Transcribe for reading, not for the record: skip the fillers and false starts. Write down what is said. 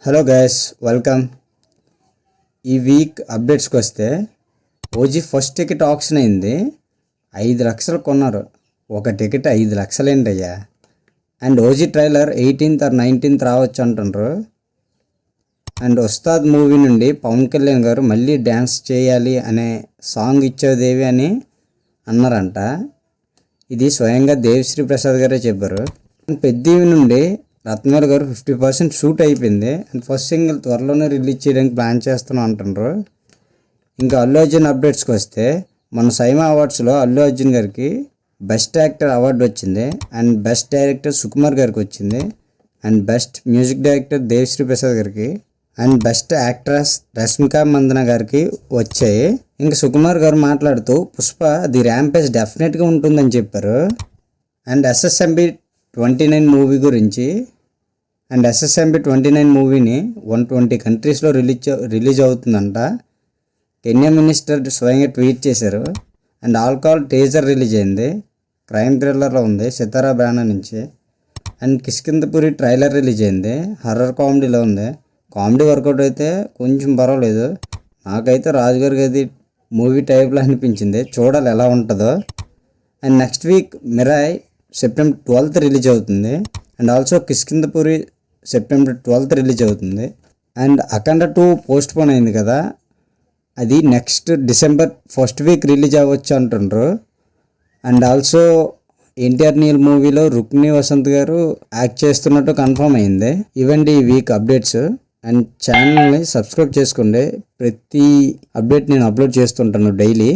Hello guys, welcome. ఈ week అప్డేట్స్కి వస్తే OG first ticket option అయింది. 5 లక్షలు కొన్నారు. ఒక టికెట్ 5 లక్షలు ఏంటయ్యా. And OG trailer 18th or 19th రావచ్చు అంటుండ్రు. అండ్ ఉస్తాద్ మూవీ నుండి పవన్ కళ్యాణ్ గారు మళ్ళీ డ్యాన్స్ చేయాలి అనే సాంగ్ ఇచ్చేదేవి అని అన్నారంట. ఇది స్వయంగా దేవిశ్రీ ప్రసాద్ గారే చెప్పారు. అండ్ పెద్దవి నుండి రత్నవేల్ గారు 50% షూట్ అయిపోయింది. అండ్ ఫస్ట్ సింగిల్ త్వరలోనే రిలీజ్ చేయడానికి ప్లాన్ చేస్తున్నాం అంటున్నారు. ఇంకా అల్లు అర్జున్ అప్డేట్స్కి వస్తే మన సైమా అవార్డ్స్లో అల్లు అర్జున్ గారికి బెస్ట్ యాక్టర్ అవార్డు వచ్చింది. అండ్ బెస్ట్ డైరెక్టర్ సుకుమార్ గారికి వచ్చింది. And best music director Devi Sri Prasad గారికి and best actress Rashmika Mandanna గారికి వచ్చాయి. ఇంకా సుకుమార్ గారు మాట్లాడుతూ పుష్ప ది ర్యాంపేజ్ డెఫినెట్గా ఉంటుందని చెప్పారు. అండ్ ఎస్ఎస్ఎంబి 29 మూవీ గురించి అండ్ ఎస్ఎస్ఎంబి 29 మూవీని 120 కంట్రీస్లో రిలీజ్ అవుతుందంట. కెన్యా మినిస్టర్ స్వయంగా ట్వీట్ చేశారు. అండ్ ఆల్కహాల్ టీజర్ రిలీజ్ అయింది. క్రైమ్ థ్రిల్లర్లో ఉంది, సితారా బ్యానర్ నుంచి. అండ్ కిష్కింధపురి ట్రైలర్ రిలీజ్ అయింది. హర్రర్ కామెడీలో ఉంది. కామెడీ వర్కౌట్ అయితే కొంచెం పర్వాలేదు. నాకైతే రాజుగారి గది మూవీ టైప్లో అనిపించింది. చూడాలి ఎలా ఉంటుందో. And next week Mirai September 12th release అవుతుంది. And also Kishkindhapuri September 12th release అవుతుంది. అండ్ అఖండ 2 పోస్ట్ పోన్ అయింది కదా, అది next December 1st week release అవ్వచ్చు అంటుండ్రు. అండ్ ఆల్సో ఎన్టీఆర్ నీల్ మూవీలో రుక్మిణి వసంత్ గారు యాక్ట్ చేస్తున్నట్టు కన్ఫర్మ్ అయింది. ఇవ్వండి ఈ వీక్ అప్డేట్స్. అండ్ ఛానల్ని సబ్స్క్రైబ్ చేసుకోండి. ప్రతి అప్డేట్ నేను అప్లోడ్ చేస్తుంటాను డైలీ.